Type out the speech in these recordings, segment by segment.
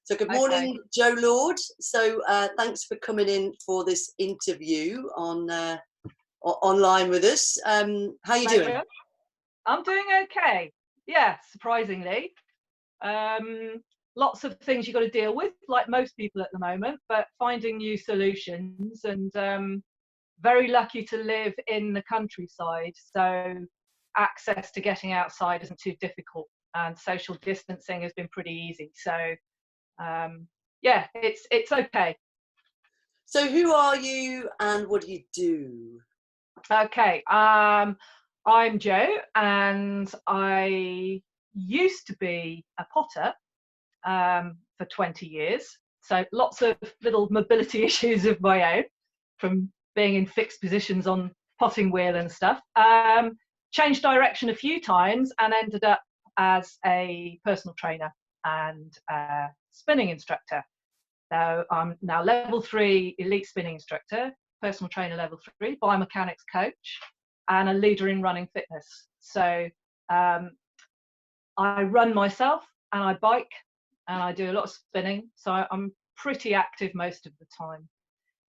So good Okay. morning, Joe Lord. So thanks for coming in for this interview online with us. How you doing? Pleasure. I'm doing okay. Yeah, surprisingly. Lots of things you've got to deal with, like most people at the moment, but finding new solutions and very lucky to live in the countryside. So access to getting outside isn't too difficult and social distancing has been pretty easy. So yeah, it's okay. So who are you and what do you do? Okay. I'm Jo, and I used to be a potter for 20 years. So lots of little mobility issues of my own from being in fixed positions on potting wheel and stuff. Changed direction a few times and ended up as a personal trainer and spinning instructor. So I'm now level 3 elite spinning instructor, personal trainer level 3, biomechanics coach, and a leader in running fitness. So um, I run myself and I bike and I do a lot of spinning. So I'm pretty active most of the time.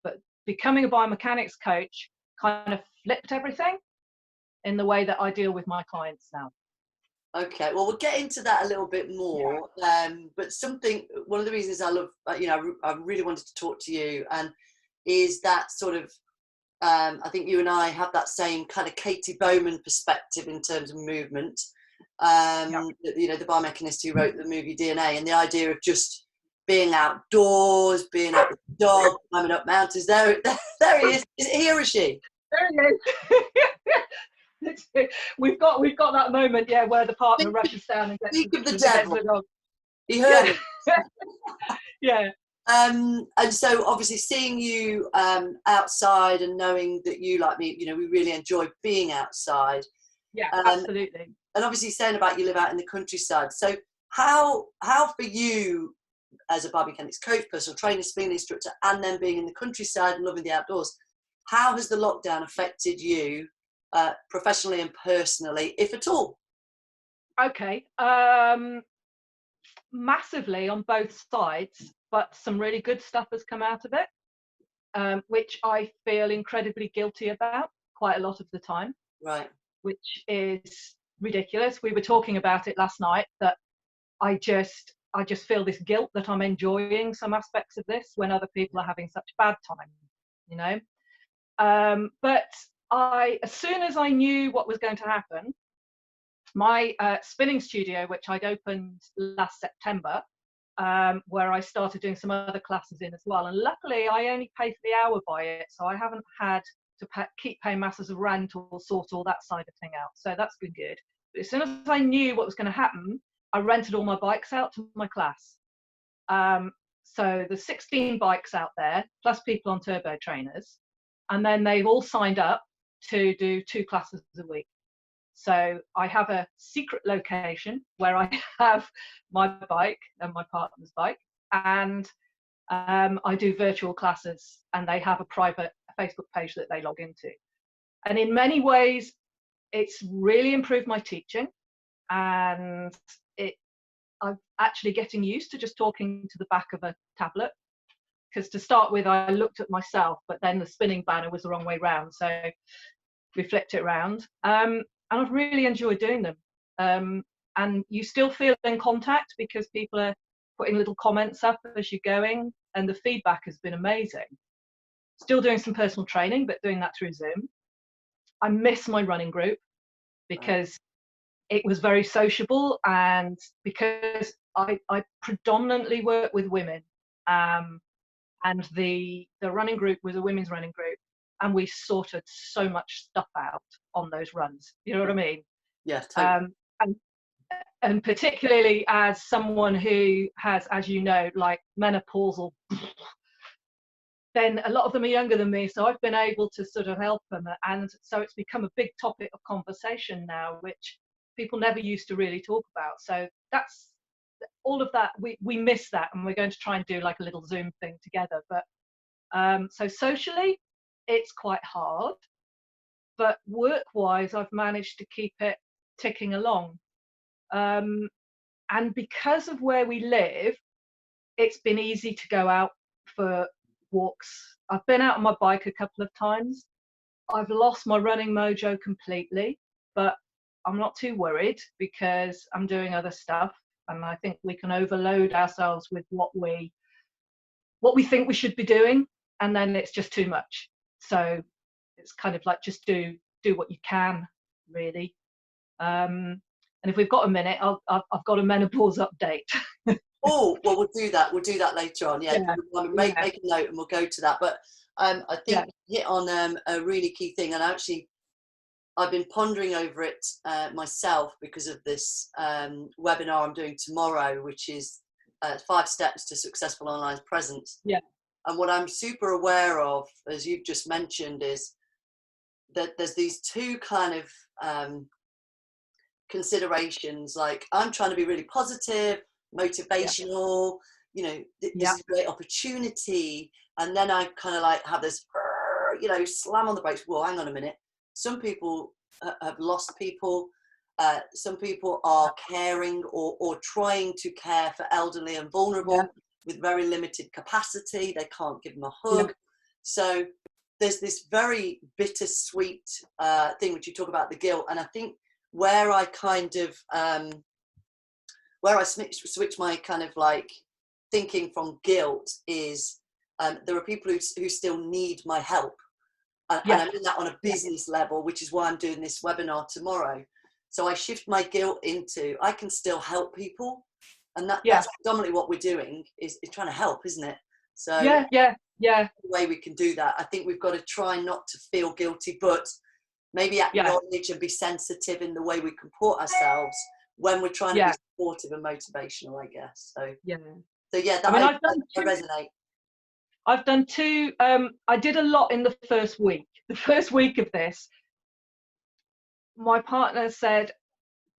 But becoming a biomechanics coach kind of flipped everything in the way that I deal with my clients now. Okay, well, we'll get into that a little bit more. But one of the reasons I love, I really wanted to talk to you, and is that sort of, I think you and I have that same kind of Katie Bowman perspective in terms of movement. Yeah. The biomechanist who wrote the movie DNA, and the idea of just being outdoors, being out with the dog, climbing up mountains. There he is. Is it he or is she? There he is. we've got that moment, yeah, where the partner rushes down and gets Speak of the the devil. dog. He heard Yeah. it. Yeah. And so obviously seeing you outside and knowing that you, like me, we really enjoy being outside. Yeah, Um, absolutely. and obviously saying about you live out in the countryside. So how for you as a biomechanics coach, personal trainer, spinning instructor, and then being in the countryside and loving the outdoors, how has the lockdown affected you professionally and personally, if at all? Okay. Massively on both sides, but some really good stuff has come out of it, which I feel incredibly guilty about quite a lot of the time, Right. which is ridiculous. We were talking about it last night, that I just feel this guilt that I'm enjoying some aspects of this when other people are having such bad time, you know. But as soon as I knew what was going to happen, my spinning studio, which I'd opened last September, where I started doing some other classes in as well. And luckily, I only pay for the hour by it, so I haven't had to keep paying masses of rent or sort all that side of thing out. So that's been good. But as soon as I knew what was going to happen, I rented all my bikes out to my class. So there's 16 bikes out there, plus people on turbo trainers. And then they've all signed up to do 2 classes a week. So I have a secret location where I have my bike and my partner's bike, and I do virtual classes, and they have a private Facebook page that they log into. And in many ways, it's really improved my teaching, and I'm actually getting used to just talking to the back of a tablet. Because to start with, I looked at myself, but then the spinning banner was the wrong way round. So we flipped it around. And I've really enjoyed doing them. And you still feel in contact because people are putting little comments up as you're going, and the feedback has been amazing. Still doing some personal training, but doing that through Zoom. I miss my running group because it was very sociable, and because I predominantly work with women, and the running group was a women's running group, and we sorted so much stuff out on those runs. You know what I mean? Yeah, totally. And particularly as someone who has, as you know, like menopausal, then a lot of them are younger than me, so I've been able to sort of help them, and so it's become a big topic of conversation now, which people never used to really talk about. So that's all of that. We miss that, and we're going to try and do like a little Zoom thing together. But so socially, it's quite hard, but work-wise, I've managed to keep it ticking along. And because of where we live, it's been easy to go out for walks. I've been out on my bike a couple of times. I've lost my running mojo completely, but I'm not too worried because I'm doing other stuff, and I think we can overload ourselves with what we think we should be doing, and then it's just too much. So it's kind of like, just do what you can, really. And if we've got a minute, I've got a menopause update. Oh, well, we'll do that. We'll do that later on. Yeah, make a note and we'll go to that. But I think you hit on a really key thing, and actually, I've been pondering over it myself because of this webinar I'm doing tomorrow, which is 5 steps to successful online presence. Yeah. And what I'm super aware of, as you've just mentioned, is that there's these two kind of considerations. Like, I'm trying to be really positive, motivational, you know, this is a great opportunity. And then I kind of like have this, you know, slam on the brakes. Well, hang on a minute. Some people have lost people. Some people are caring or trying to care for elderly and vulnerable with very limited capacity. They can't give them a hug. So there's this very bittersweet thing which you talk about, the guilt. And I think where I kind of where I switch my kind of like thinking from guilt is there are people who still need my help. And I mean that on a business level, which is why I'm doing this webinar tomorrow. So I shift my guilt into, I can still help people. And that's predominantly what we're doing, is trying to help, isn't it? So the way we can do that, I think we've got to try not to feel guilty, but maybe acknowledge and be sensitive in the way we comport ourselves when we're trying to be supportive and motivational, I guess. So that, I mean, I resonate. I've done 2, I did a lot in the first week. The first week of this, my partner said,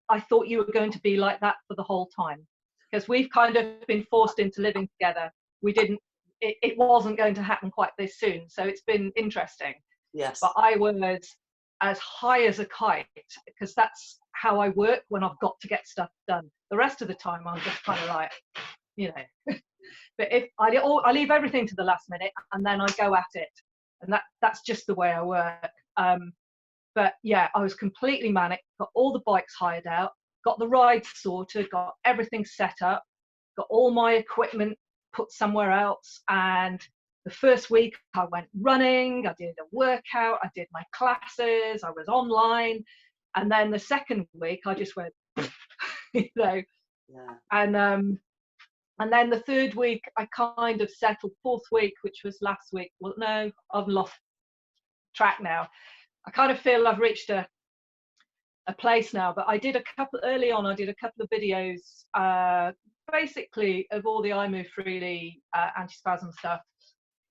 I thought you were going to be like that for the whole time. Because we've kind of been forced into living together. It wasn't going to happen quite this soon. So it's been interesting. Yes. But I was as high as a kite, because that's how I work when I've got to get stuff done. The rest of the time, I'm just kind of like, you know. But if I leave everything to the last minute, and then I go at it, and that's just the way I work. But yeah, I was completely manic. Got all the bikes hired out, got the rides sorted, got everything set up, got all my equipment put somewhere else. And the first week I went running, I did a workout, I did my classes, I was online. And then the second week I just went, you know, and then the third week I kind of settled. 4th week, which was last week. Well, no, I've lost track now. I kind of feel I've reached a place now, but I did early on, I did a couple of videos, basically of all the I Move Freely anti-spasm stuff,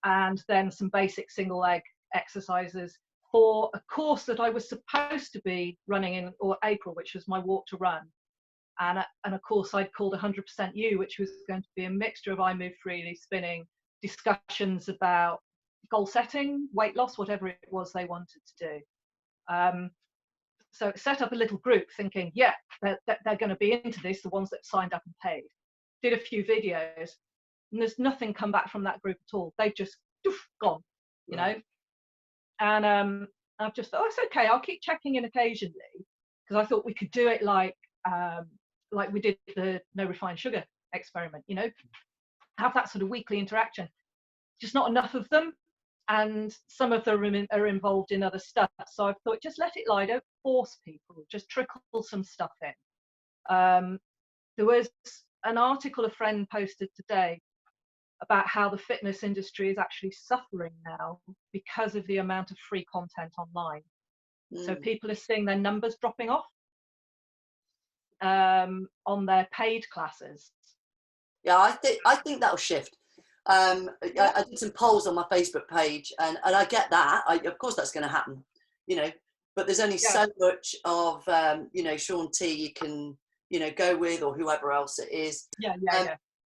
and then some basic single leg exercises for a course that I was supposed to be running in April, which was my walk to run. And a course I'd called 100% You, which was going to be a mixture of I Move Freely, spinning, discussions about goal setting, weight loss, whatever it was they wanted to do. So set up a little group thinking, they're going to be into this, the ones that signed up and paid. Did a few videos, and there's nothing come back from that group at all. They've just gone, you know. And I've just thought, it's okay, I'll keep checking in occasionally, because I thought we could do it like we did the no refined sugar experiment, you know, have that sort of weekly interaction. Just not enough of them, and some of them are involved in other stuff. So I thought, just let it lie, don't force people, just trickle some stuff in. There was an article a friend posted today about how the fitness industry is actually suffering now because of the amount of free content online. So people are seeing their numbers dropping off on their paid classes. Yeah, I think that'll shift. I did some polls on my Facebook page, and I get that. Of course, that's going to happen, you know. But there's only so much of you know, Sean T you can, you know, go with, or whoever else it is.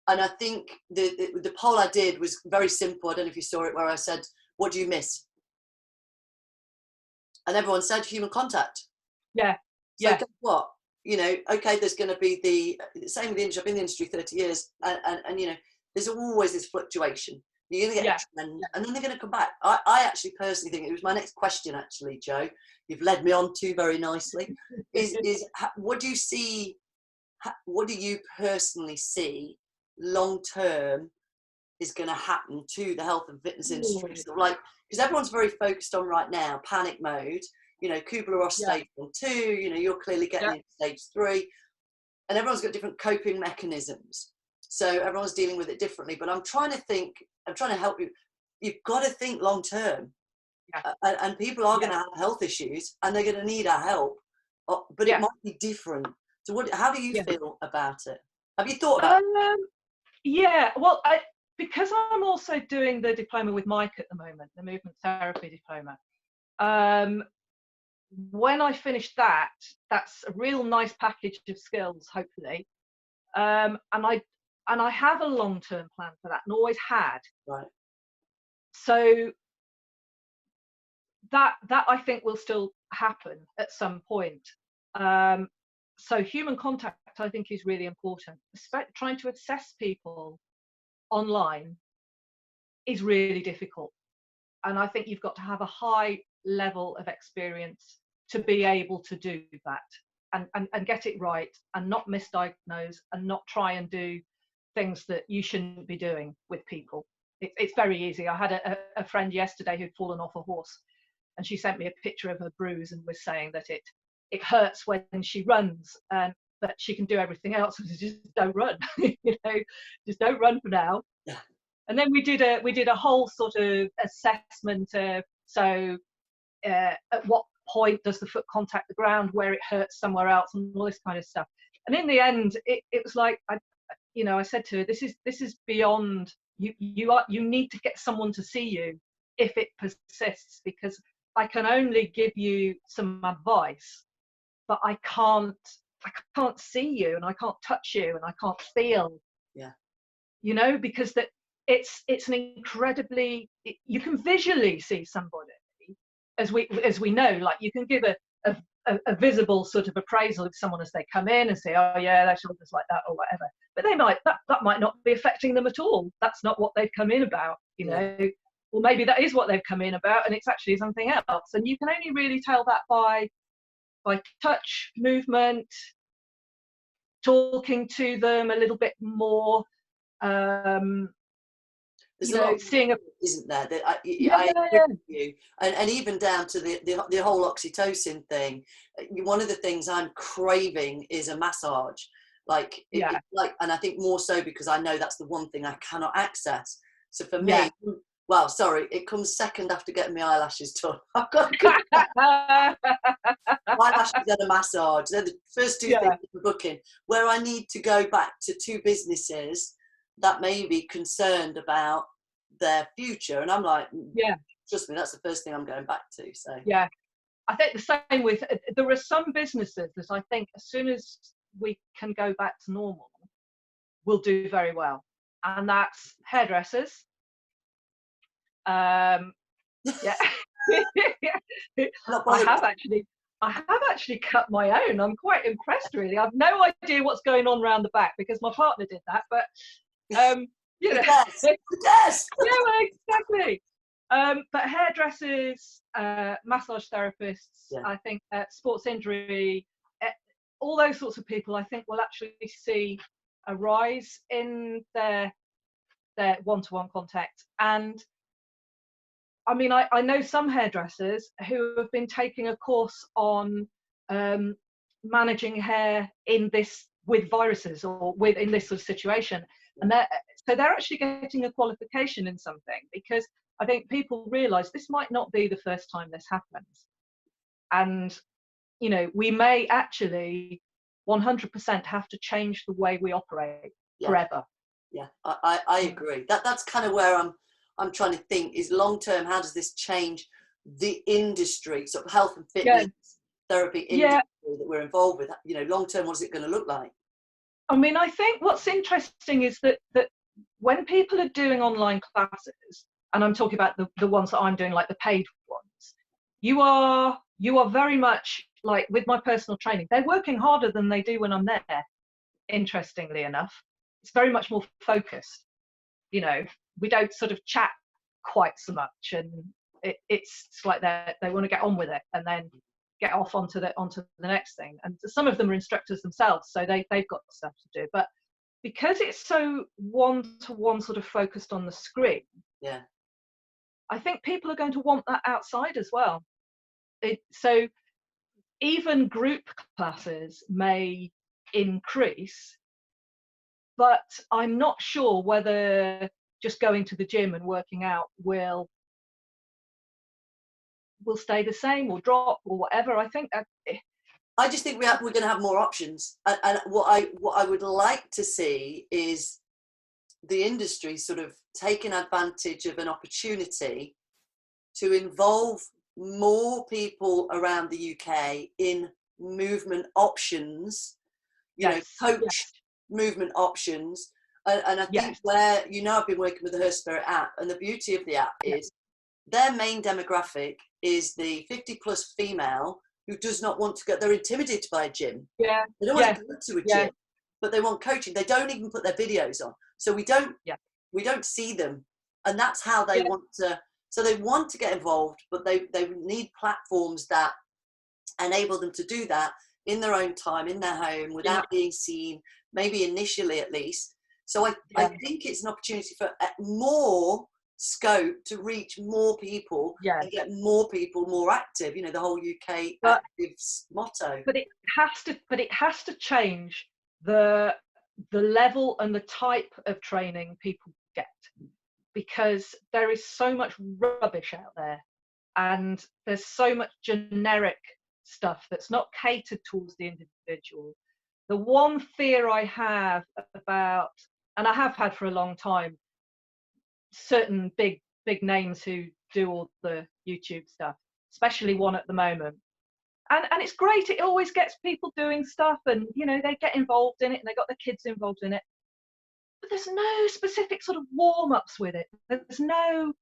And I think the poll I did was very simple. I don't know if you saw it, where I said, "What do you miss?" And everyone said human contact. So guess what? You know, okay, there's going to be the same with the industry. I've been in the industry 30 years, and you know, there's always this fluctuation. You're going to get a trend, and then they're going to come back. I actually personally think, it was my next question actually, Joe, you've led me on to very nicely, is what do you see, what do you personally see long term is going to happen to the health and fitness industry? So like, because everyone's very focused on right now, panic mode, you know, Kubler-Ross stage 1, 2, you know, you're clearly getting into stage 3, and everyone's got different coping mechanisms. So everyone's dealing with it differently, but I'm trying to help you. You've got to think long term, and people are going to have health issues, and they're going to need our help, but it might be different. So how do you feel about it? Have you thought about it? Well, because I'm also doing the diploma with Mike at the moment, the movement therapy diploma. When I finish that, that's a real nice package of skills, hopefully. And I have a long-term plan for that, and always had. Right. So that I think will still happen at some point. So human contact, I think, is really important. Trying to assess people online is really difficult, and I think you've got to have a high level of experience to be able to do that, and get it right, and not misdiagnose, and not try and do things that you shouldn't be doing with people. It's very easy. I had a friend yesterday who'd fallen off a horse, and she sent me a picture of her bruise and was saying that it hurts when she runs, but she can do everything else. Just don't run. You know, just don't run for now. Yeah. And then we did a whole sort of assessment of, so at what point does the foot contact the ground, where it hurts somewhere else, and all this kind of stuff. And in the end, it was like, I said to her, this is beyond you. You need to get someone to see you if it persists, because I can only give you some advice, but I can't see you, and I can't touch you, and I can't feel. Yeah. You know, because that it's an incredibly, you can visually see somebody, as we know, like you can give a visible sort of appraisal of someone as they come in and say, oh yeah, their shoulders like that or whatever, but they might that might not be affecting them at all. That's not what they've come in about, you know. Or maybe that is what they've come in about, and it's actually something else. And you can only really tell that by touch, movement, talking to them a little bit more. There's a lot, seeing isn't there? That I agree with you, and even down to the whole oxytocin thing. One of the things I'm craving is a massage, like and I think more so because I know that's the one thing I cannot access. So for me, well, sorry, it comes second after getting my eyelashes done. I've got eyelashes and a massage. They're the first two things for booking. Where I need to go back to 2 businesses that may be concerned about their future, and I'm like, trust me, that's the first thing I'm going back to. So I think the same with, there are some businesses that I think as soon as we can go back to normal, will do very well, and that's hairdressers. I have actually cut my own. I'm quite impressed, really. I've no idea what's going on around the back because my partner did that, but you know, yes. Yeah, exactly. But hairdressers, massage therapists, I think sports injury, all those sorts of people, I think will actually see a rise in their one-to-one contact. And I mean, I know some hairdressers who have been taking a course on managing hair with viruses or in this sort of situation, and they're actually getting a qualification in something, because I think people realise this might not be the first time this happens, and you know, we may actually 100% have to change the way we operate forever. Yeah, I agree. That's kind of where I'm trying to think, is long term, how does this change the industry, sort of health and fitness therapy industry that we're involved with? You know, long term, what is it going to look like? I mean, I think what's interesting is that when people are doing online classes, and I'm talking about the ones that I'm doing, like the paid ones, you are very much like with my personal training, they're working harder than they do when I'm there, interestingly enough. It's very much more focused. you know, we don't sort of chat quite so much, and it's like they want to get on with it and then get off onto the next thing. And some of them are instructors themselves, so they've got stuff to do. But because it's so one-to-one sort of focused on the screen, yeah, I think people are going to want that outside as well. So even group classes may increase, but I'm not sure whether just going to the gym and working out will stay the same or drop or whatever. I think I just think we're going to have more options, and what I would like to see is the industry sort of taking advantage of an opportunity to involve more people around the UK in movement options, coach movement options. And I think where, I've been working with the Her Spirit app, and the beauty of the app is their main demographic is the 50 plus female who does not want to go, they're intimidated by a gym. Yeah. They don't want to go to a gym, but they want coaching. They don't even put their videos on. So we don't see them. And that's how they want to, so they want to get involved, but they need platforms that enable them to do that in their own time, in their home, without being seen, maybe initially at least. So I think it's an opportunity for more scope to reach more people and get more people more active, the whole UK Actives motto. But it has to change the level and the type of training people get, because there is so much rubbish out there, and there's so much generic stuff that's not catered towards the individual. The one fear I have about, and I have had for a long time, certain big names who do all the YouTube stuff, especially one at the moment, and it's great, it always gets people doing stuff, and they get involved in it and they got the kids involved in it, but there's no specific sort of warm-ups with it. There's no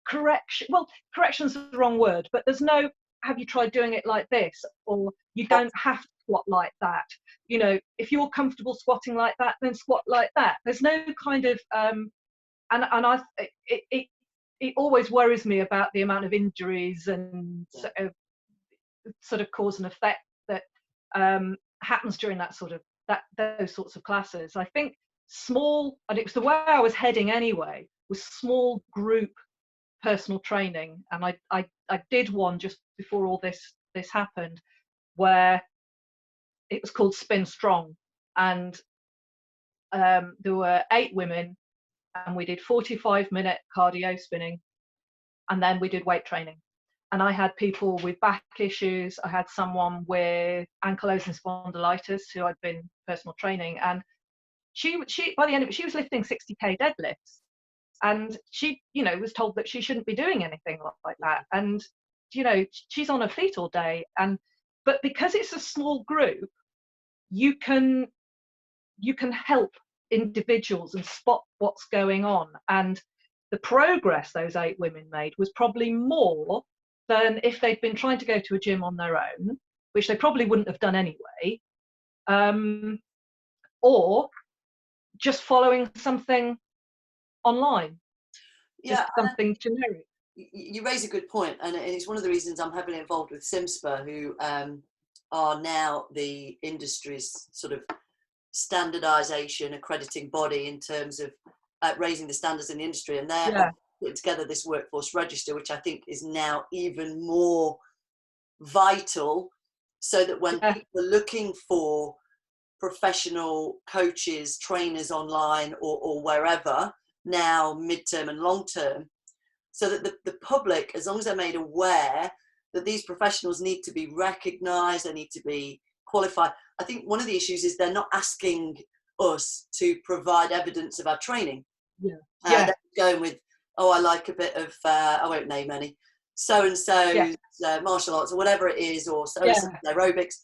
correction's the wrong word, but there's no, have you tried doing it like this, or you don't have to squat like that, if you're comfortable squatting like that, then squat like that. There's no kind of it always worries me about the amount of injuries and sort of cause and effect that happens during those sorts of classes. I think small, and it was the way I was heading anyway, was small group personal training. And I did one just before all this happened, where it was called Spin Strong, and there were 8 women, and we did 45-minute cardio spinning, and then we did weight training. And I had people with back issues. I had someone with ankylosing spondylitis who I'd been personal training, and she by the end of it, she was lifting 60k deadlifts, and she was told that she shouldn't be doing anything like that, and she's on her feet all day. But because it's a small group, you can help individuals and spot what's going on, and the progress those 8 women made was probably more than if they'd been trying to go to a gym on their own, which they probably wouldn't have done anyway, or just following something online, just something generic. You raise a good point, and it's one of the reasons I'm heavily involved with SIMSPA, who are now the industry's sort of standardization accrediting body in terms of raising the standards in the industry, and they're putting together this workforce register, which I think is now even more vital, so that when people are looking for professional coaches, trainers online or wherever, now midterm and long term, so that the public, as long as they're made aware that these professionals need to be recognized, they need to be qualified. I think one of the issues is they're not asking us to provide evidence of our training. They're going with, I like a bit of, I won't name any, so-and-so's martial arts or whatever it is, or so-and-so's aerobics.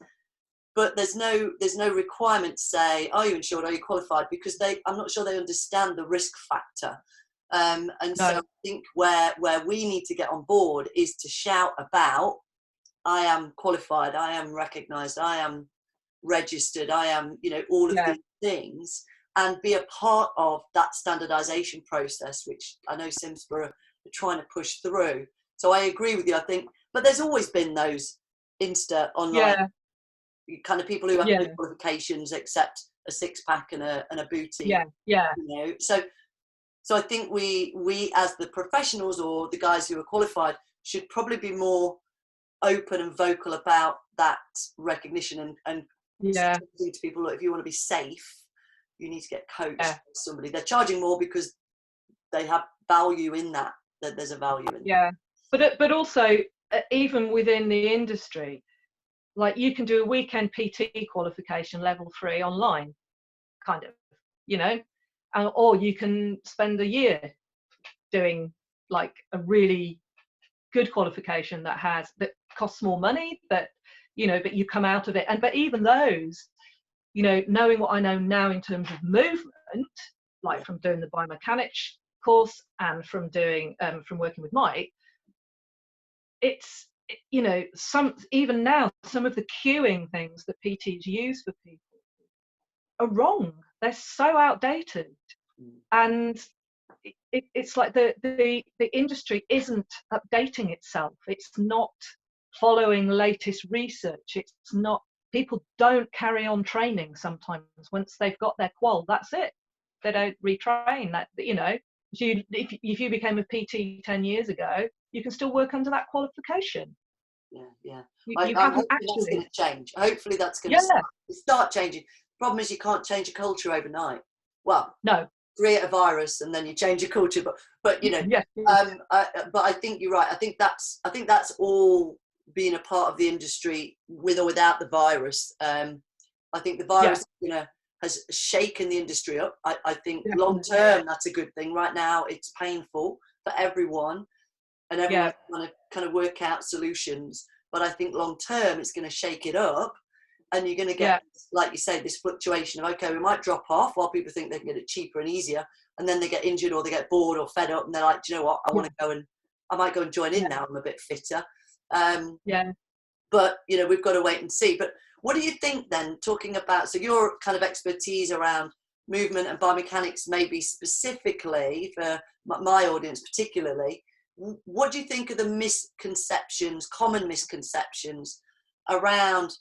But there's no requirement to say, are you insured, are you qualified? Because I'm not sure they understand the risk factor. So I think where we need to get on board is to shout about, I am qualified, I am recognised, I am registered, I am, all of these things, and be a part of that standardization process, which I know Simsborough are trying to push through. So I agree with you, I think, but there's always been those online kind of people who have no qualifications except a six-pack and a booty. So I think we as the professionals, or the guys who are qualified, should probably be more open and vocal about that recognition, and saying to people, look, if you want to be safe, you need to get coached by somebody. They're charging more because they have value in that there's a value in but also even within the industry, like you can do a weekend PT qualification level 3 online, kind of, or you can spend a year doing like a really good qualification that costs more money, but you come out of it. But even those, knowing what I know now in terms of movement, like from doing the biomechanics course and from doing from working with Mike, it's even now some of the cueing things that PTs use for people are wrong. They're so outdated, and it's like the industry isn't updating itself. It's not following latest research. It's not. People don't carry on training sometimes. Once they've got their qual, that's it. They don't retrain. That if you became a PT 10 years ago, you can still work under that qualification. I'm hoping that's going to change. Hopefully that's going to start changing. The problem is you can't change a culture overnight. Well, no. Create a virus and then you change your culture, but but I think you're right. I think that's all being a part of the industry, with or without the virus. I think the virus has shaken the industry up. I think long term that's a good thing. Right now it's painful for everyone, and everyone's trying to kind of work out solutions, but I think long term it's going to shake it up, and you're going to get, like you say, this fluctuation of, okay, we might drop off while people think they can get it cheaper and easier, and then they get injured or they get bored or fed up, and they're like, do you know what, I might go and join in now, I'm a bit fitter. But we've got to wait and see. But what do you think then, talking about, so your kind of expertise around movement and biomechanics, maybe specifically for my audience particularly, what do you think are the common misconceptions around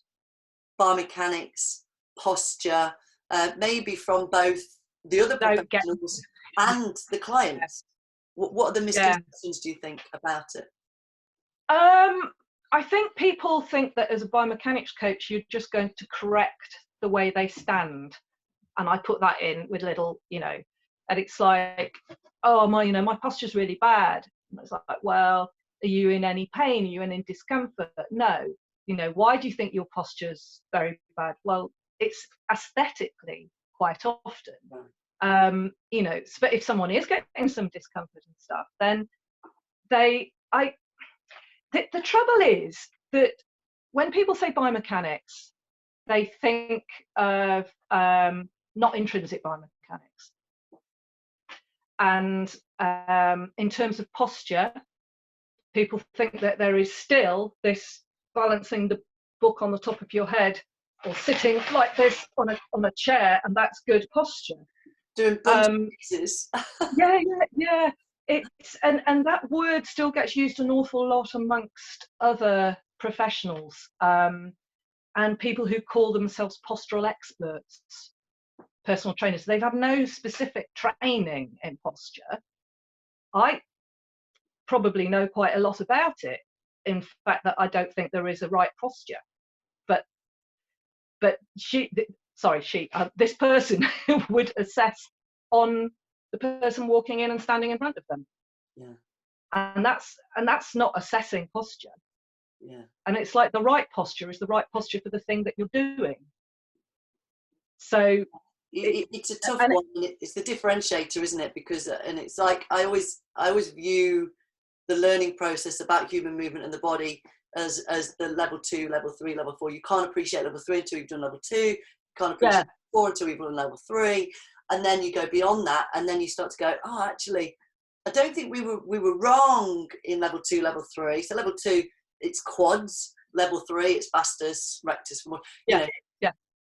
biomechanics, posture, maybe from both the other professionals and the clients? What are the misconceptions do you think about it? I think people think that as a biomechanics coach, you're just going to correct the way they stand. And I put that in with little, and it's like, oh, my posture's really bad. And it's like, well, are you in any pain? Are you in any discomfort? No. Why do you think your posture's very bad? Well, it's aesthetically quite often. If someone is getting some discomfort and stuff, then the trouble is that when people say biomechanics, they think of not intrinsic biomechanics. And in terms of posture, people think that there is still this balancing the book on the top of your head or sitting like this on a chair, and that's good posture. Doing bunch pieces. It's and that word still gets used an awful lot amongst other professionals, and people who call themselves postural experts, personal trainers. They've had no specific training in posture. I probably know quite a lot about it. In fact, that I don't think there is a right posture. But this person would assess on the person walking in and standing in front of them. And that's not assessing posture. And it's like the right posture is the right posture for the thing that you're doing. So it's a tough one. It's the differentiator, isn't it? Because and it's like I always view the learning process about human movement and the body as the level 2, level 3, level 4. You can't appreciate level 3 until you've done level 2. You can't appreciate level 4 until you've done level 3. And then you go beyond that, and then you start to go, oh, actually, I don't think we were wrong in level 2, level 3. So level 2, it's quads. Level 3, it's vastus, rectus,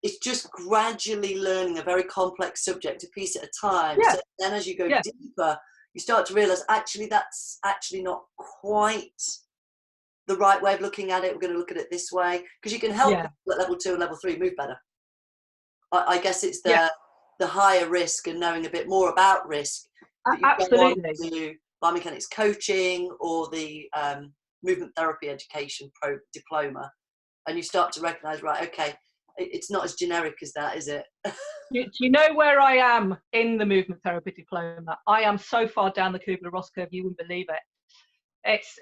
it's just gradually learning a very complex subject a piece at a time. Yeah, So then as you go yeah, deeper, you start to realize actually that's actually not quite the right way of looking at it. We're going to look at it this way, because you can help yeah, people at level 2 and level 3 move better. I guess it's yeah. the higher risk and knowing a bit more about risk that you go on Absolutely. to biomechanics coaching or the movement therapy education diploma, and you start to recognize, right, okay, it's not as generic as that, is it? Do you know where I am in the movement therapy diploma? I am so far down the Kubler-Ross curve, you wouldn't believe it. It's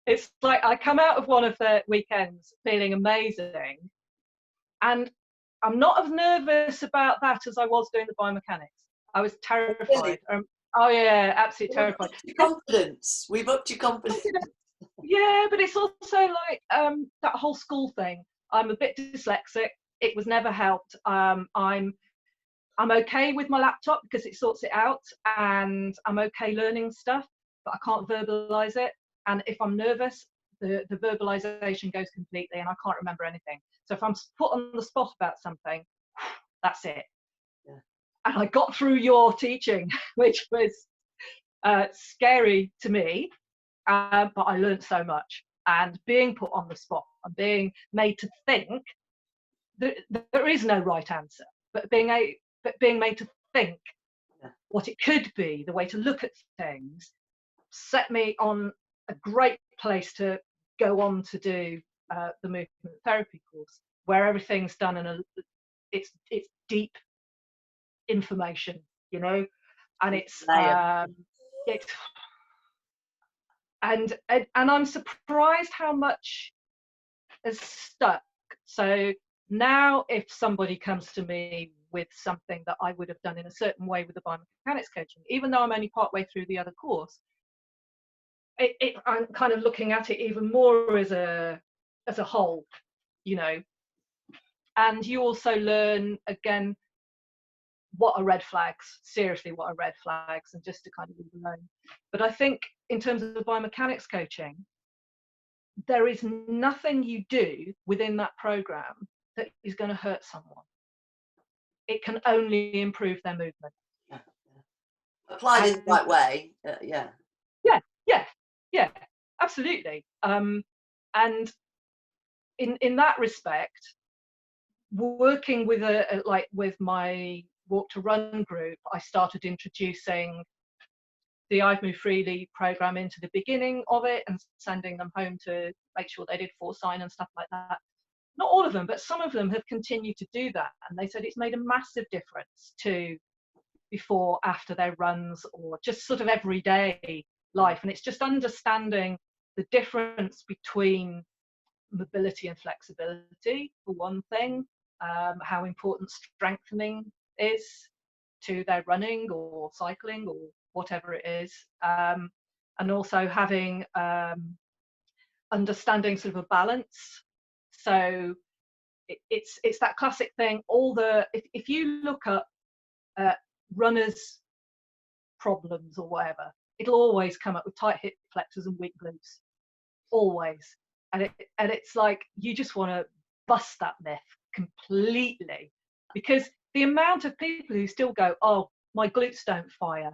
it's like I come out of one of the weekends feeling amazing, and I'm not as nervous about that as I was doing the biomechanics. I was Really? terrified. Oh yeah, absolutely Well, we've terrified. upped your confidence. We've upped your confidence. Yeah, but it's also like that whole school thing. I'm a bit dyslexic. It was never helped. I'm okay with my laptop because it sorts it out, and I'm okay learning stuff, but I can't verbalize it. And if I'm nervous, the verbalization goes completely, and I can't remember anything. So if I'm put on the spot about something, that's it. Yeah. And I got through your teaching, which was scary to me, but I learned so much. And being put on the spot and being made to think, there is no right answer, but being made to think Yeah. what it could be, the way to look at things, set me on a great place to go on to do the movement therapy course, where everything's done in it's deep information, you know, and it's and I'm surprised how much has stuck. So now if somebody comes to me with something that I would have done in a certain way with the biomechanics coaching, even though I'm only partway through the other course, I'm kind of looking at it even more as a whole, you know. And you also learn again what are red flags, seriously what are red flags, and just to kind of leave alone. But I think in terms of the biomechanics coaching, there is nothing you do within that program that is going to hurt someone. It can only improve their movement. Yeah. Applied in the And right way. Yeah. yeah, yeah, yeah, absolutely. And in that respect, working with with my walk to run group, I started introducing the I've Moved Freely program into the beginning of it and sending them home to make sure they did foresight and stuff like that. Not all of them, but some of them have continued to do that, and they said it's made a massive difference to before, after their runs, or just sort of everyday life. And it's just understanding the difference between mobility and flexibility, for one thing, how important strengthening is to their running or cycling or whatever it is, and also having understanding sort of a balance. So it's that classic thing. If you look up runners' problems or whatever, it'll always come up with tight hip flexors and weak glutes, always. And it's like you just want to bust that myth completely, because the amount of people who still go, oh, my glutes don't fire.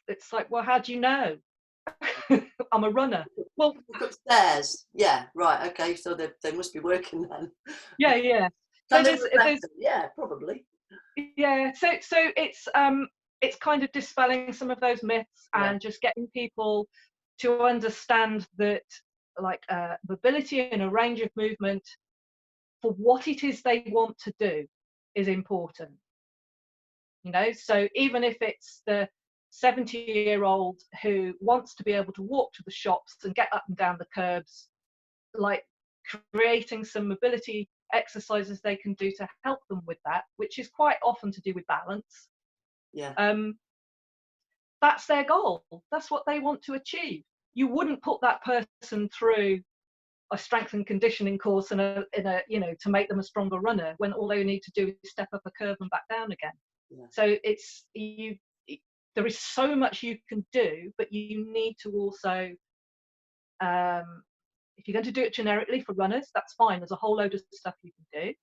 It's like, well, how do you know? I'm a runner. Well, Look upstairs. Yeah, right, okay, so they must be working then. yeah. So Can they work better? there's Yeah, probably. yeah. So it's kind of dispelling some of those myths Yeah. and just getting people to understand that like mobility and a range of movement for what it is they want to do is important, you know. So even if it's the 70-year-old who wants to be able to walk to the shops and get up and down the curbs, like creating some mobility exercises they can do to help them with that, which is quite often to do with balance. Yeah. That's their goal. That's what they want to achieve. You wouldn't put that person through a strength and conditioning course in a you know, to make them a stronger runner, when all they need to do is step up a curve and back down again. Yeah. So there is so much you can do, but you need to also if you're going to do it generically for runners, that's fine. There's a whole load of stuff you can do,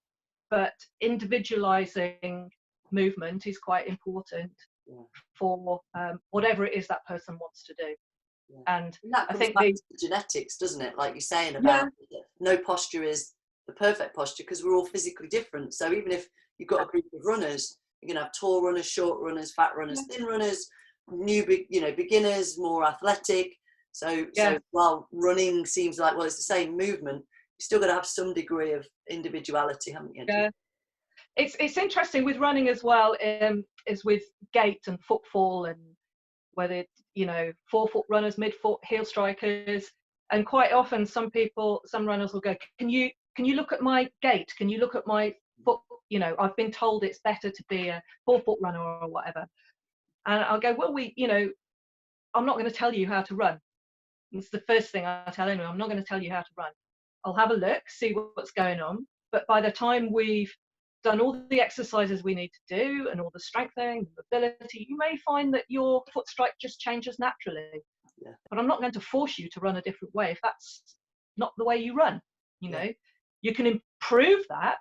but individualizing movement is quite important for whatever it is that person wants to do. And that I comes think back to the genetics, doesn't it? Like you're saying about no posture is the perfect posture, because we're all physically different. So even if you've got a group of runners, you're gonna have tall runners, short runners, fat runners, thin runners, beginners, more athletic. So while running seems like, well, it's the same movement, you still got to have some degree of individuality, haven't you? Yeah. It's interesting with running as well, is with gait and footfall, and whether, forefoot runners, midfoot, heel strikers, and quite often some runners will go, can you look at my gait? Can you look at my foot? I've been told it's better to be a forefoot runner or whatever. And I'll go, well, I'm not going to tell you how to run. It's the first thing I tell anyone. I'm not going to tell you how to run. I'll have a look, see what's going on. But by the time we've done all the exercises we need to do and all the strengthening, mobility, you may find that your foot strike just changes naturally. Yeah. But I'm not going to force you to run a different way if that's not the way you run. You can improve that,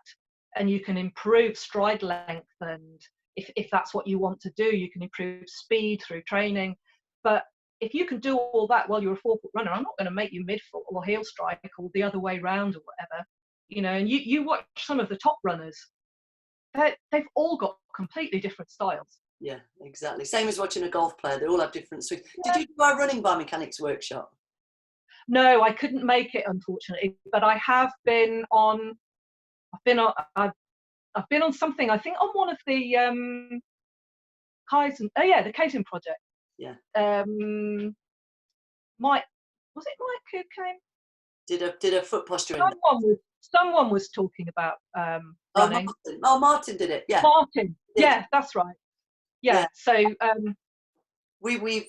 and you can improve stride length, and if that's what you want to do, you can improve speed through training. But if you can do all that while you're a forefoot runner, I'm not going to make you midfoot or heel strike or the other way round or whatever. And you watch some of the top runners, they've all got completely different styles. Yeah, exactly. Same as watching a golf player. They all have different swings. Yeah. Did you do our running biomechanics workshop? No, I couldn't make it, unfortunately. But I have been on. I've been on something. I think on one of the Kaizen. Oh yeah, the Kaizen project. Yeah. Mike, was it Mike who came? Did a foot posture. Someone was talking about running. Martin did it. Yeah. Martin. Yeah, that's right. Yeah. So we've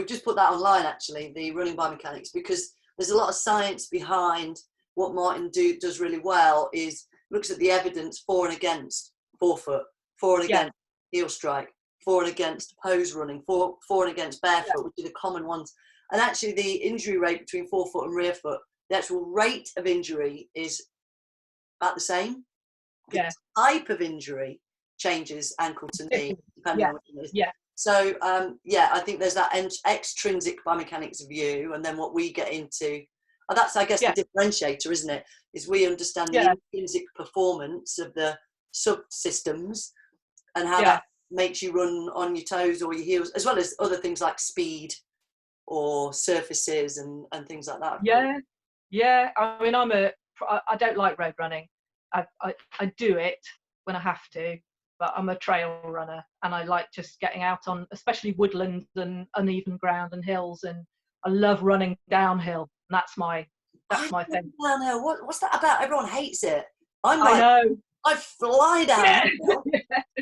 just put that online, actually, the running biomechanics, because there's a lot of science behind what Martin does really well. Is looks at the evidence for and against forefoot, for and against heel strike, for and against pose running, for and against barefoot, which are the common ones. And actually the injury rate between forefoot and rear foot, the actual rate of injury is about the same. The type of injury changes ankle to knee, depending on what it is. Yeah. So, I think there's that extrinsic biomechanics view, and then what we get into, that's, I guess, the differentiator, isn't it? Is we understand the intrinsic performance of the subsystems and how that makes you run on your toes or your heels, as well as other things like speed or surfaces and things like that. Yeah. I mean, I don't like road running. I do it when I have to, but I'm a trail runner, and I like just getting out on, especially woodlands and uneven ground and hills, and I love running downhill. And that's my thing. Downhill. What's that about? Everyone hates it. I know. I fly downhill,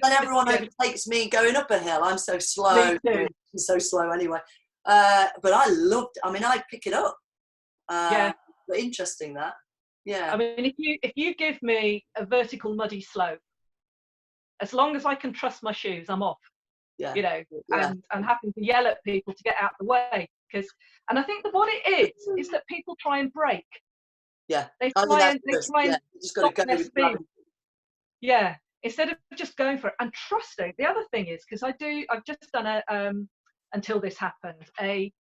and everyone overtakes me going up a hill. I'm so slow. I'm so slow anyway. But I pick it up. But interesting that. Yeah. I mean, if you give me a vertical muddy slope, as long as I can trust my shoes, I'm off. And having to yell at people to get out the way, and I think that what it is that people try and brake. Yeah. They try and just got to go with speed. Yeah. Instead of just going for it and trusting. The other thing is, because I've just done until this happened, a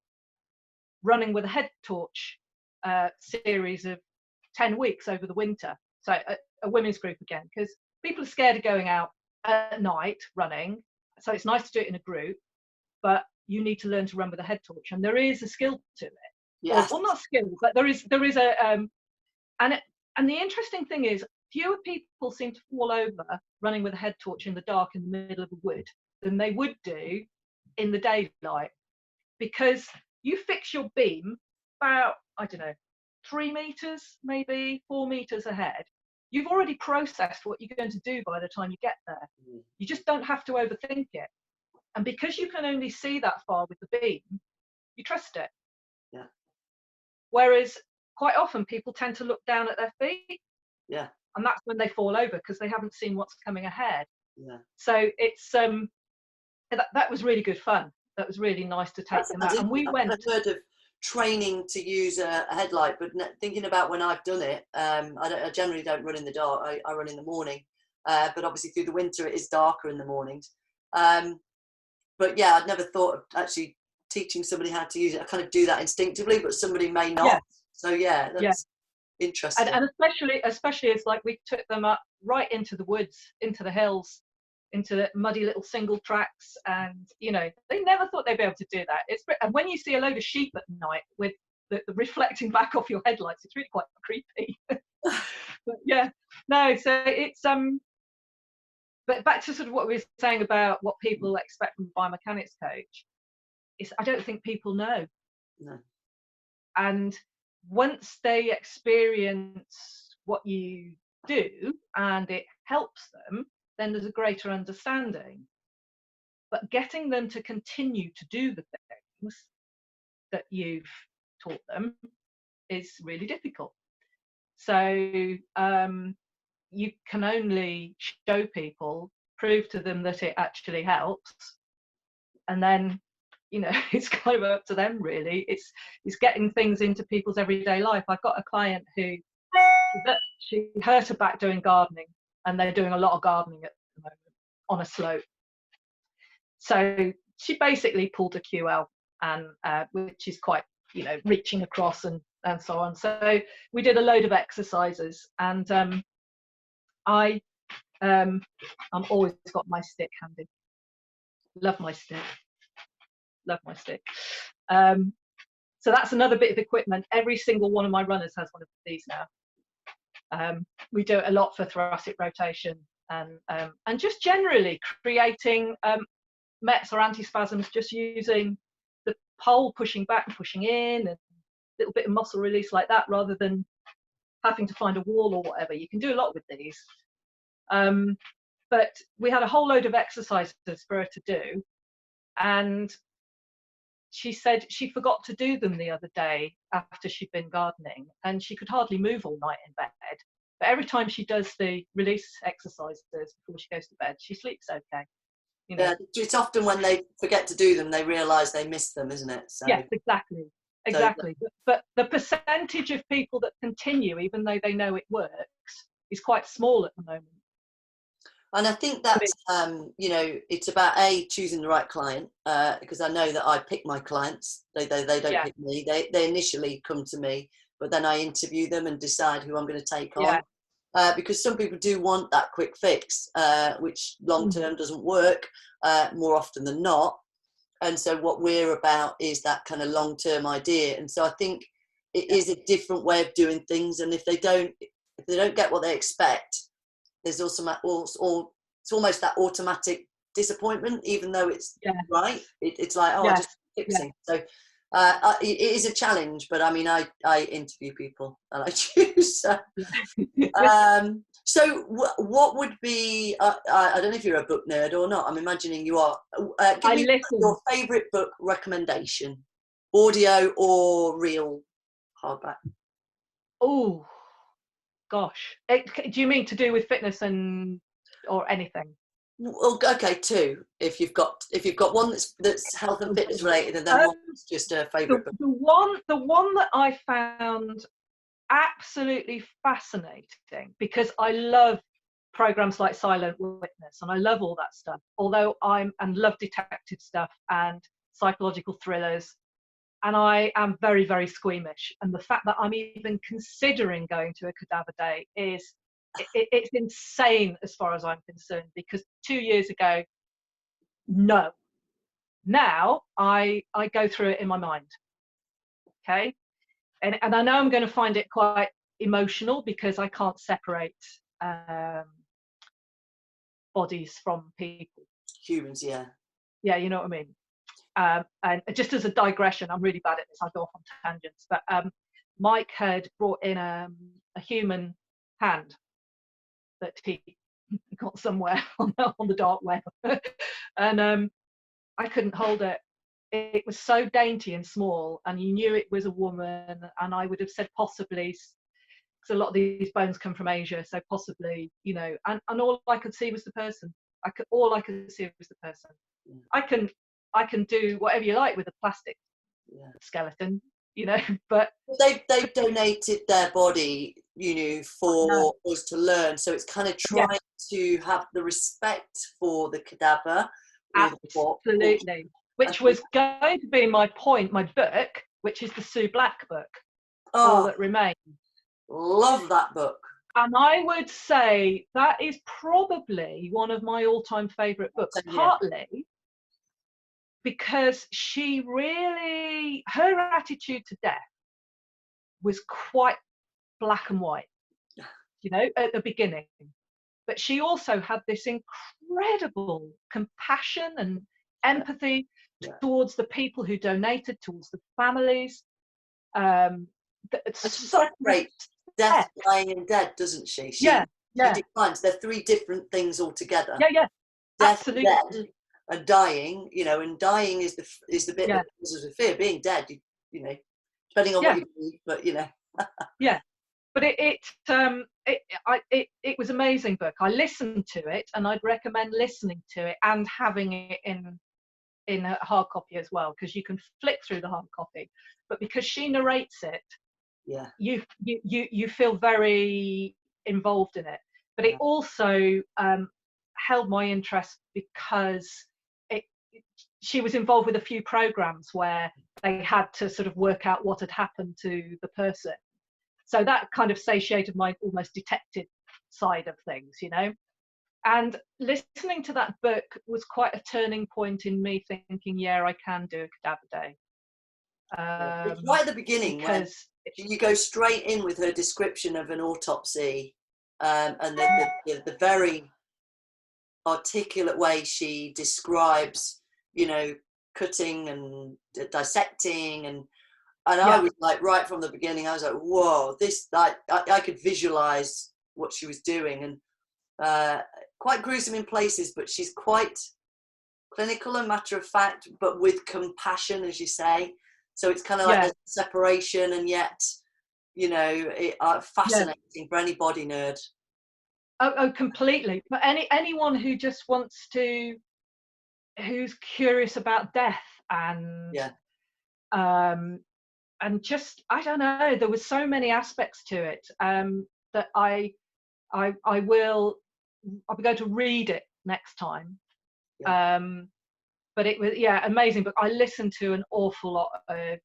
running with a head torch series of 10 weeks over the winter. So a women's group again, because people are scared of going out at night running. So it's nice to do it in a group, but you need to learn to run with a head torch, and there is a skill to it. Yes. Well, not skill, but there is a and the interesting thing is, fewer people seem to fall over running with a head torch in the dark in the middle of a wood than they would do in the daylight, because you fix your beam about, 3 meters, maybe 4 meters ahead. You've already processed what you're going to do by the time you get there. You just don't have to overthink it. And because you can only see that far with the beam, you trust it. Yeah. Whereas quite often people tend to look down at their feet. Yeah. And that's when they fall over, because they haven't seen what's coming ahead. Yeah. So it's that was really good fun. That was really nice to take them out. And we went. I've heard of training to use a headlight, but thinking about when I've done it, I generally don't run in the dark. I run in the morning, but obviously through the winter it is darker in the mornings. But yeah, I'd never thought of actually teaching somebody how to use it. I kind of do that instinctively, but somebody may not. Yeah. So yeah, that's interesting. And especially it's like we took them up right into the woods, into the hills, into the muddy little single tracks, and you know, they never thought they'd be able to do that. And when you see a load of sheep at night with the reflecting back off your headlights, it's really quite creepy. But yeah, no, so it's but back to sort of what we were saying about what people expect from a biomechanics coach, is I don't think people know. No. And once they experience what you do and it helps them, then there's a greater understanding. But getting them to continue to do the things that you've taught them is really difficult. So you can only show people, prove to them that it actually helps, and then, you know, it's kind of up to them really. It's getting things into people's everyday life. I've got a client who she hurt her back doing gardening, and they're doing a lot of gardening at the moment on a slope. So she basically pulled a QL, and which is quite, you know, reaching across and so on. So we did a load of exercises, and I'm always got my stick handy. Love my stick. So that's another bit of equipment. Every single one of my runners has one of these now. We do it a lot for thoracic rotation, and just generally creating METs or antispasms, just using the pole pushing back and pushing in, and a little bit of muscle release like that, rather than having to find a wall or whatever. You can do a lot with these. But we had a whole load of exercises for her to do, and she said she forgot to do them the other day after she'd been gardening, and she could hardly move all night in bed. But every time she does the release exercises before she goes to bed, she sleeps okay. You know? Yeah, it's often when they forget to do them, they realise they missed them, isn't it? So, yes, exactly. But the percentage of people that continue, even though they know it works, is quite small at the moment. And I think that's, you know, it's about choosing the right client, because I know that I pick my clients. They don't pick me. They initially come to me, but then I interview them and decide who I'm going to take on. Because some people do want that quick fix, which long term doesn't work more often than not. And so what we're about is that kind of long term idea. And so I think it is a different way of doing things. And if they don't get what they expect, there's also it's almost that automatic disappointment, even though it's right. It's like, I just fixing. So it is a challenge, but I mean, I interview people and I choose. So what would be? I don't know if you're a book nerd or not. I'm imagining you are. Give me your favourite book recommendation, audio or real hardback. Oh. Gosh, do you mean to do with fitness or anything? Well, okay, two. If you've got one that's health and fitness related, and then one that's just a favourite book. The one that I found absolutely fascinating, because I love programs like Silent Witness and I love all that stuff. Although and love detective stuff and psychological thrillers. And I am very, very squeamish. And the fact that I'm even considering going to a cadaver day it's insane as far as I'm concerned, because 2 years ago, no. Now I go through it in my mind. Okay. And I know I'm going to find it quite emotional, because I can't separate bodies from people. Humans, yeah. Yeah, you know what I mean? And just as a digression, I'm really bad at this, I go off on tangents, but Mike had brought in a human hand that he got somewhere on the dark web, and I couldn't hold it. It was so dainty and small, and you knew it was a woman, and I would have said possibly, because a lot of these bones come from Asia, so possibly, you know, and all I could see was the person. All I could see was the person. I can do whatever you like with a plastic skeleton, you know, but they've donated their body, for us to learn. So it's kind of yeah, trying to have the respect for the cadaver with what. absolutely. Which was going to be my point, my book, which is the Sue Black book, All Oh, That Remains. love that book. And I would say that is probably one of my all-time favourite books, partly because she really, her attitude to death was quite black and white, at the beginning. But she also had this incredible compassion and empathy towards the people who donated, towards the families. She separates death, dying, and dead, doesn't she? She defines they're three different things altogether. Yeah, death, absolutely. dead, and dying. And dying is the bit that causes the fear. Being dead, depending on what you believe, but yeah. But it was an amazing book. I listened to it, and I'd recommend listening to it and having it in a hard copy as well, because you can flick through the hard copy. But because she narrates it, you feel very involved in it. But it also held my interest because she was involved with a few programs where they had to sort of work out what had happened to the person. So that kind of satiated my almost detective side of things, And listening to that book was quite a turning point in me thinking, I can do a cadaver day. It's right at the beginning when you go straight in with her description of an autopsy, and the very articulate way she describes, cutting and dissecting and I was like, right from the beginning, I was like, whoa, this, I could visualize what she was doing, and quite gruesome in places, but she's quite clinical and matter of fact, but with compassion, as you say. So it's kind of like there's separation, and yet, fascinating for any body nerd. Oh, completely. But anyone who just wants to, who's curious about death and and just, I don't know, there was so many aspects to it that I'll be going to read it next time. But it was amazing. But I listened to an awful lot of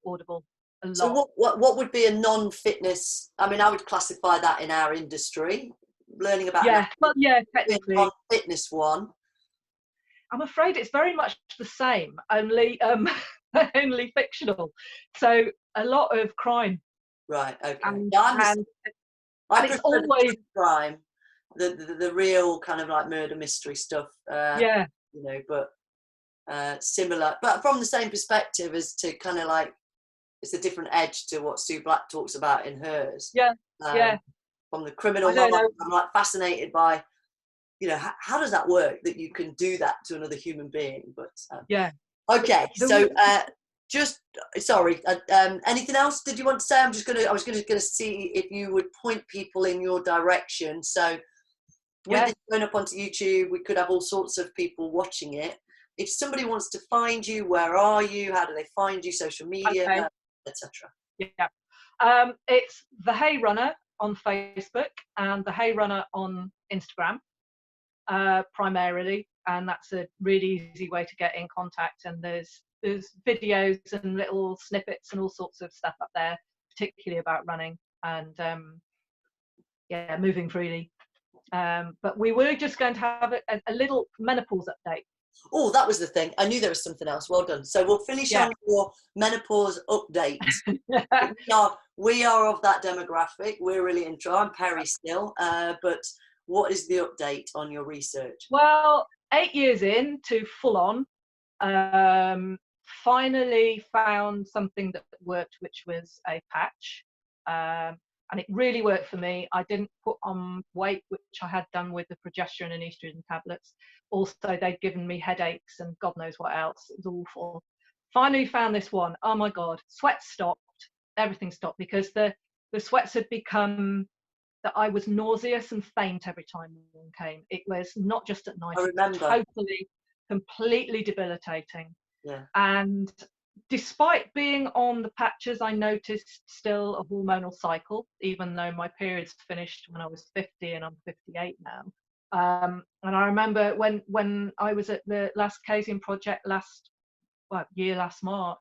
Audible. A lot. So what would be a non-fitness? I mean, I would classify that in our industry. Learning about technically non-fitness one. I'm afraid it's very much the same, only only fictional. So a lot of crime. Right. Okay. And I it's always crime, the real kind of like murder mystery stuff. But similar, but from the same perspective as to kind of like it's a different edge to what Sue Black talks about in hers. From the criminal mind, I'm like fascinated by, how does that work that you can do that to another human being? But okay, so just sorry. Anything else did you want to say? I was going to see if you would point people in your direction. So with this going up onto YouTube, we could have all sorts of people watching it. If somebody wants to find you, where are you? How do they find you? Social media, etc. It's The Hay Runner on Facebook and The Hay Runner on Instagram, primarily, and that's a really easy way to get in contact. And there's videos and little snippets and all sorts of stuff up there, particularly about running and moving freely. But we were just going to have a little menopause update. Oh, that was the thing. I knew there was something else. Well done. So we'll finish on your menopause update. we are of that demographic. We're really into. I'm Perry still, but what is the update on your research? Well, 8 years into full on, finally found something that worked, which was a patch. And it really worked for me. I didn't put on weight, which I had done with the progesterone and estrogen tablets. Also, they'd given me headaches and God knows what else. It was awful. Finally found this one. Oh my God, sweat stopped. Everything stopped because the sweats had become that I was nauseous and faint every time one came. It was not just at night. I remember. It was totally, completely debilitating. And despite being on the patches, I noticed still a hormonal cycle, even though my periods finished when I was 50 and I'm 58 now. And I remember when I was at the last Casian project last March,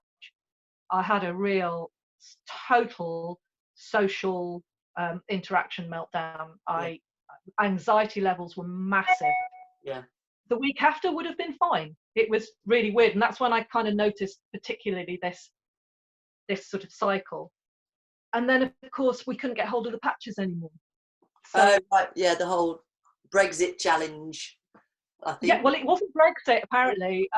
I had a real total social interaction meltdown. Anxiety levels were massive. Yeah. The week after would have been fine. It was really weird, and that's when I kind of noticed particularly this sort of cycle. And then of course we couldn't get hold of the patches anymore. So right, yeah, the whole Brexit challenge, I think. yeah, well, it wasn't Brexit apparently.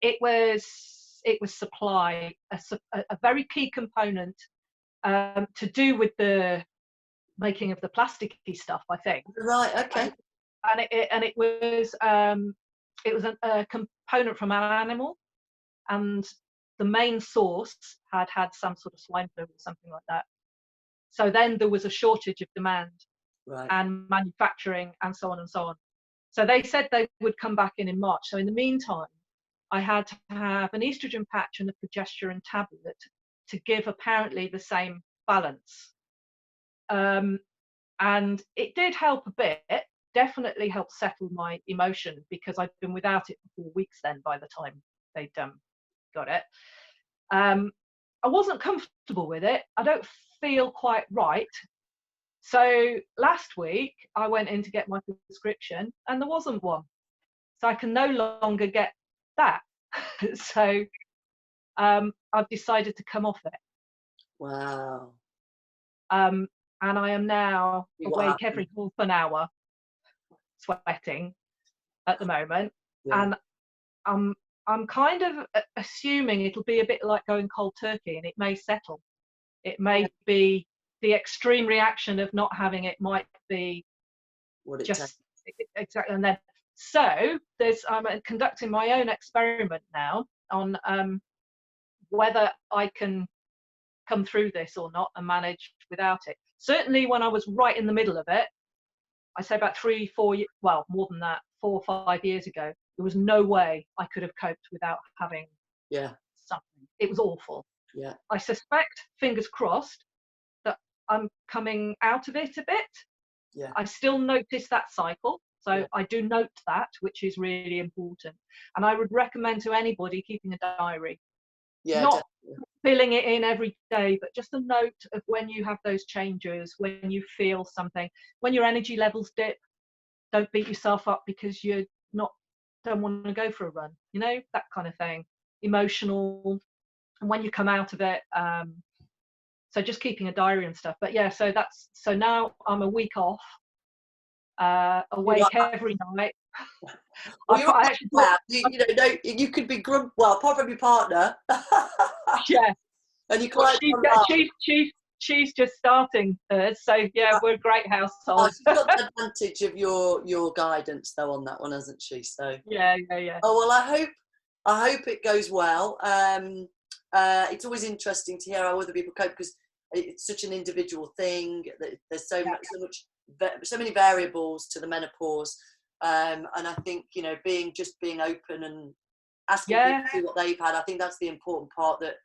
It was supply, a very key component to do with the making of the plasticky stuff, I think. Right, okay. And it was a component from an animal, and the main source had some sort of swine flu or something like that. So then there was a shortage of demand, right, and manufacturing and so on and so on. So they said they would come back in March. So in the meantime, I had to have an estrogen patch and a progesterone tablet to give apparently the same balance. And it did help a bit, definitely helped settle my emotion, because I'd been without it for 4 weeks then by the time they'd got it. I wasn't comfortable with it. I don't feel quite right. So last week I went in to get my prescription and there wasn't one. So I can no longer get that. So I've decided to come off it. wow. And I am now awake every half an hour, sweating at the moment. Yeah. And I'm kind of assuming it'll be a bit like going cold turkey, and it may settle. It may be the extreme reaction of not having it might be what it just takes. Exactly. And then so I'm conducting my own experiment now on whether I can come through this or not and manage without it. Certainly when I was right in the middle of it, I say about 3-4 years, well, more than that, 4 or 5 years ago, there was no way I could have coped without having something. It was awful. Yeah. I suspect, fingers crossed, that I'm coming out of it a bit. Yeah. I still notice that cycle. So I do note that, which is really important. And I would recommend to anybody keeping a diary. Yeah, not definitely. filling it in every day, but just a note of when you have those changes, when you feel something, when your energy levels dip. Don't beat yourself up because you don't want to go for a run, that kind of thing. Emotional, and when you come out of it. So just keeping a diary and stuff. But yeah, so now I'm a week off, awake every night. Well, you could be apart from your partner. Yeah. And you well, she's just starting hers, so yeah, we're a great household. She's got the advantage of your guidance though on that one, hasn't she? So yeah. Oh well, I hope it goes well. It's always interesting to hear how other people cope, because it's such an individual thing. There's so many variables to the menopause, and I think being open and asking people what they've had. I think that's the important part that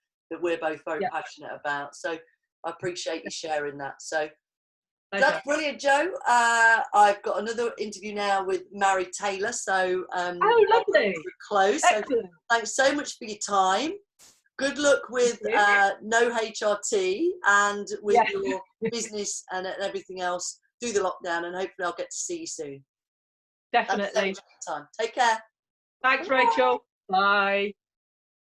we're both very passionate about. So I appreciate you sharing that. So that's brilliant, Jo. I've got another interview now with Mary Taylor. So oh, lovely. Close. So thanks so much for your time. Good luck with no HRT and with your business and everything else through the lockdown, and hopefully I'll get to see you soon. Definitely. Thanks so much for your time. Take care. Thanks, Rachel. Bye.